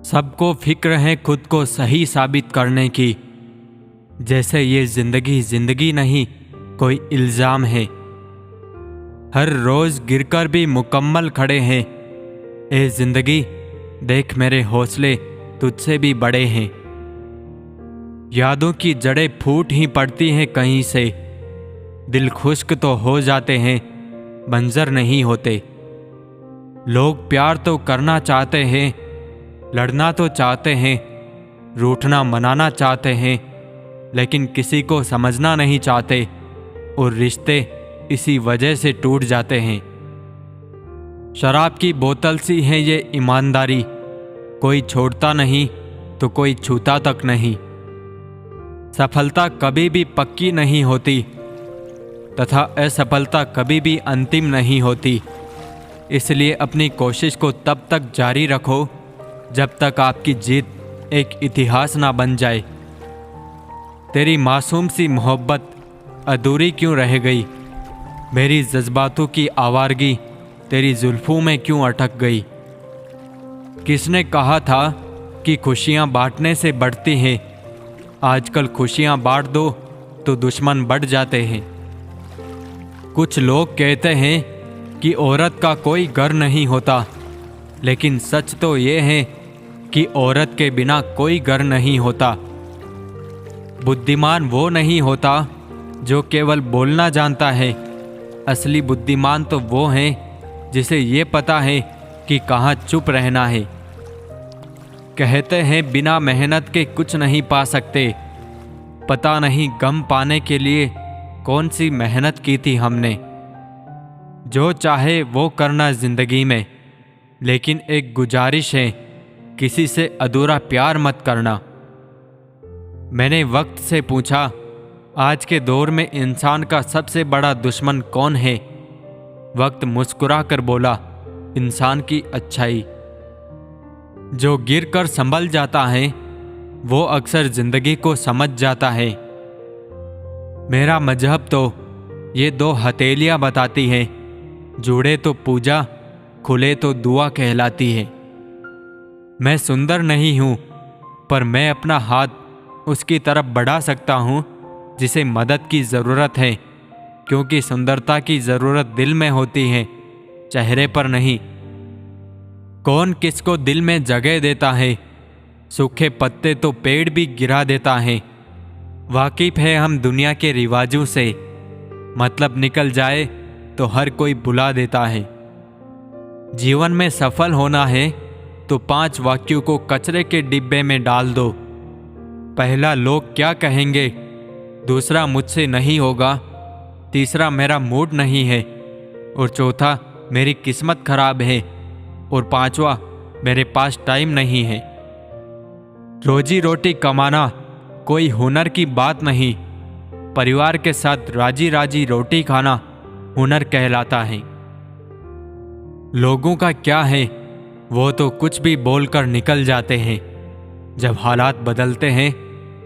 सबको फिक्र है खुद को सही साबित करने की, जैसे ये जिंदगी नहीं कोई इल्जाम है। हर रोज गिरकर भी मुकम्मल खड़े हैं। ए जिंदगी देख मेरे हौसले तुझसे भी बड़े हैं। यादों की जड़ें फूट ही पड़ती हैं कहीं से, दिल खुश्क तो हो जाते हैं बंजर नहीं होते। लोग प्यार तो करना चाहते हैं, लड़ना तो चाहते हैं, रूठना मनाना चाहते हैं, लेकिन किसी को समझना नहीं चाहते और रिश्ते इसी वजह से टूट जाते हैं। शराब की बोतल सी है ये ईमानदारी, कोई छोड़ता नहीं तो कोई छूता तक नहीं। सफलता कभी भी पक्की नहीं होती तथा असफलता कभी भी अंतिम नहीं होती। इसलिए अपनी कोशिश को तब तक जारी रखो जब तक आपकी जीत एक इतिहास ना बन जाए। तेरी मासूम सी मोहब्बत अधूरी क्यों रह गई? मेरी जज्बातों की आवारगी तेरी जुल्फों में क्यों अटक गई? किसने कहा था कि खुशियां बांटने से बढ़ती हैं? आजकल खुशियां बांट दो तो दुश्मन बढ़ जाते हैं। कुछ लोग कहते हैं कि औरत का कोई घर नहीं होता, लेकिन सच तो ये है कि औरत के बिना कोई घर नहीं होता। बुद्धिमान वो नहीं होता जो केवल बोलना जानता है, असली बुद्धिमान तो वो है जिसे ये पता है कि कहाँ चुप रहना है। कहते हैं बिना मेहनत के कुछ नहीं पा सकते, पता नहीं गम पाने के लिए कौन सी मेहनत की थी हमने। जो चाहे वो करना जिंदगी में, लेकिन एक गुजारिश है, किसी से अधूरा प्यार मत करना। मैंने वक्त से पूछा, आज के दौर में इंसान का सबसे बड़ा दुश्मन कौन है? वक्त मुस्कुरा कर बोला, इंसान की अच्छाई। जो गिर कर संभल जाता है वो अक्सर जिंदगी को समझ जाता है। मेरा मजहब तो ये दो हथेलियां बताती है, जुड़े तो पूजा, खुले तो दुआ कहलाती है। मैं सुंदर नहीं हूं, पर मैं अपना हाथ उसकी तरफ बढ़ा सकता हूं जिसे मदद की ज़रूरत है, क्योंकि सुंदरता की ज़रूरत दिल में होती है, चेहरे पर नहीं। कौन किसको दिल में जगह देता है? सूखे पत्ते तो पेड़ भी गिरा देता है। वाकिफ है हम दुनिया के रिवाजों से, मतलब निकल जाए तो हर कोई बुला देता है। जीवन में सफल होना है तो 5 वाक्यों को कचरे के डिब्बे में डाल दो। पहला, लोग क्या कहेंगे। दूसरा, मुझसे नहीं होगा। तीसरा, मेरा मूड नहीं है। और चौथा, मेरी किस्मत खराब है। और 5वां, मेरे पास टाइम नहीं है। रोजी रोटी कमाना कोई हुनर की बात नहीं, परिवार के साथ राजी राजी रोटी खाना हुनर कहलाता है। लोगों का क्या है, वो तो कुछ भी बोलकर निकल जाते हैं। जब हालात बदलते हैं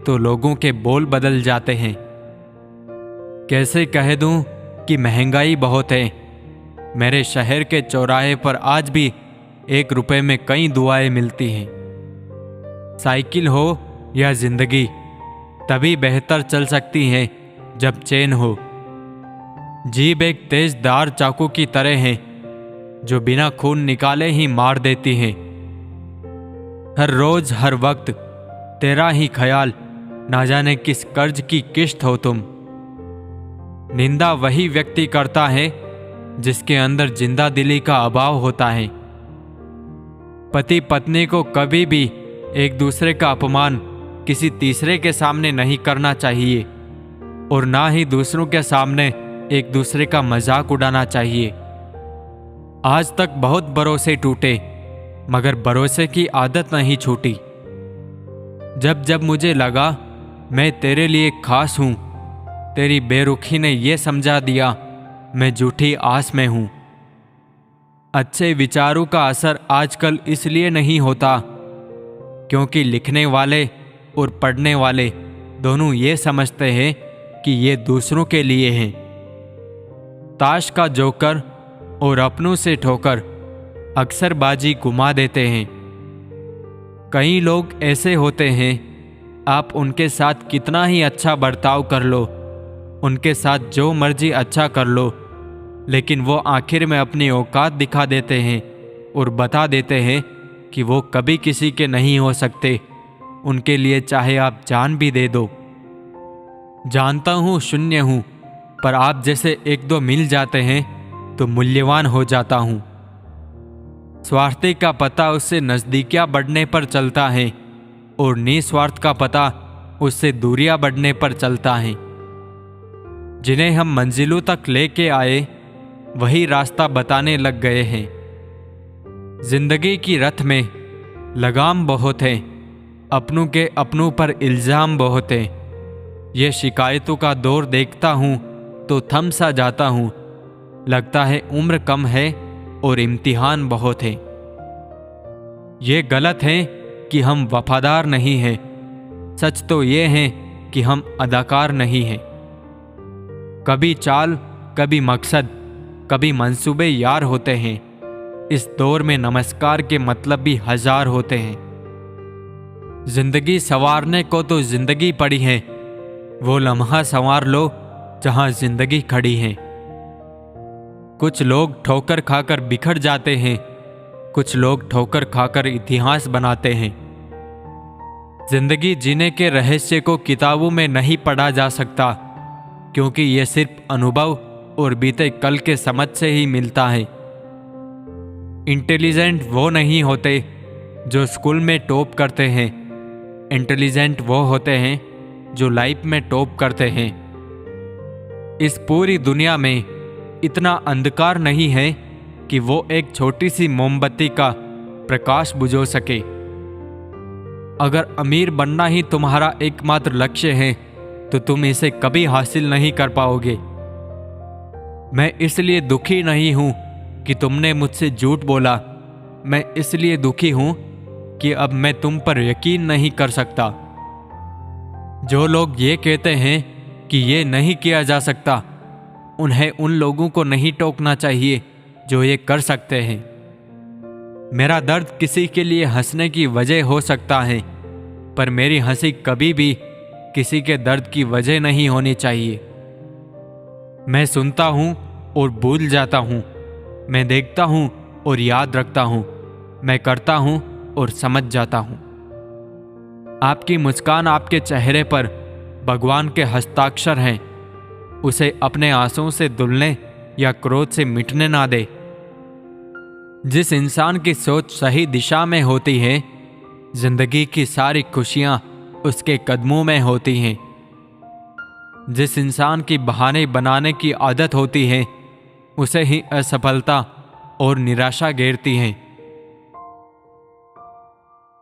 तो लोगों के बोल बदल जाते हैं। कैसे कह दूं कि महंगाई बहुत है? मेरे शहर के चौराहे पर आज भी 1 रुपए में कई दुआएं मिलती हैं। साइकिल हो या जिंदगी, तभी बेहतर चल सकती है जब चैन हो। जीभ एक तेजदार चाकू की तरह है जो बिना खून निकाले ही मार देती है। हर रोज हर वक्त तेरा ही ख्याल, ना जाने किस कर्ज की किश्त हो तुम। निंदा वही व्यक्ति करता है जिसके अंदर जिंदा दिली का अभाव होता है। पति पत्नी को कभी भी एक दूसरे का अपमान किसी तीसरे के सामने नहीं करना चाहिए, और ना ही दूसरों के सामने एक दूसरे का मजाक उड़ाना चाहिए। आज तक बहुत भरोसे टूटे, मगर भरोसे की आदत नहीं छूटी। जब जब मुझे लगा मैं तेरे लिए खास हूं, तेरी बेरुखी ने यह समझा दिया मैं झूठी आस में हूं। अच्छे विचारों का असर आजकल इसलिए नहीं होता क्योंकि लिखने वाले और पढ़ने वाले दोनों ये समझते हैं कि ये दूसरों के लिए हैं। ताश का जोकर और अपनों से ठोकर अक्सर बाजी घुमा देते हैं। कई लोग ऐसे होते हैं, आप उनके साथ कितना ही अच्छा बर्ताव कर लो, उनके साथ जो मर्जी अच्छा कर लो, लेकिन वो आखिर में अपनी औकात दिखा देते हैं और बता देते हैं कि वो कभी किसी के नहीं हो सकते। उनके लिए चाहे आप जान भी दे दो। जानता हूँ शून्य हूँ, पर आप जैसे एक दो मिल जाते हैं तो मूल्यवान हो जाता हूँ। स्वार्थी का पता उससे नज़दीकियाँ बढ़ने पर चलता है और निस्वार्थ का पता उससे दूरियाँ बढ़ने पर चलता है। जिन्हें हम मंजिलों तक लेके आए वही रास्ता बताने लग गए हैं। जिंदगी की रथ में लगाम बहुत है, अपनों के अपनों पर इल्ज़ाम बहुत है। ये शिकायतों का दौर देखता हूँ तो थम सा जाता हूँ। लगता है उम्र कम है और इम्तिहान बहुत है। ये गलत है कि हम वफादार नहीं हैं, सच तो ये है कि हम अदाकार नहीं हैं। कभी चाल, कभी मकसद, कभी मंसूबे यार होते हैं। इस दौर में नमस्कार के मतलब भी हजार होते हैं। जिंदगी संवारने को तो जिंदगी पड़ी है, वो लम्हा संवार लो जहां जिंदगी खड़ी है। कुछ लोग ठोकर खाकर बिखर जाते हैं, कुछ लोग ठोकर खाकर इतिहास बनाते हैं। जिंदगी जीने के रहस्य को किताबों में नहीं पढ़ा जा सकता, क्योंकि यह सिर्फ अनुभव और बीते कल के समझ से ही मिलता है। इंटेलिजेंट वो नहीं होते जो स्कूल में टॉप करते हैं, इंटेलिजेंट वो होते हैं जो लाइफ में टॉप करते हैं। इस पूरी दुनिया में इतना अंधकार नहीं है कि वो एक छोटी सी मोमबत्ती का प्रकाश बुझो सके। अगर अमीर बनना ही तुम्हारा एकमात्र लक्ष्य है तो तुम इसे कभी हासिल नहीं कर पाओगे। मैं इसलिए दुखी नहीं हूं कि तुमने मुझसे झूठ बोला, मैं इसलिए दुखी हूं कि अब मैं तुम पर यकीन नहीं कर सकता। जो लोग ये कहते हैं कि ये नहीं किया जा सकता, उन्हें उन लोगों को नहीं टोकना चाहिए जो ये कर सकते हैं। मेरा दर्द किसी के लिए हंसने की वजह हो सकता है, पर मेरी हंसी कभी भी किसी के दर्द की वजह नहीं होनी चाहिए। मैं सुनता हूं और भूल जाता हूं, मैं देखता हूं और याद रखता हूं, मैं करता हूं और समझ जाता हूं। आपकी मुस्कान आपके चेहरे पर भगवान के हस्ताक्षर हैं। उसे अपने आंसुओं से धुलने या क्रोध से मिटने ना दे। जिस इंसान की सोच सही दिशा में होती है, जिंदगी की सारी खुशियां उसके कदमों में होती हैं। जिस इंसान की बहाने बनाने की आदत होती है, उसे ही असफलता और निराशा घेरती है।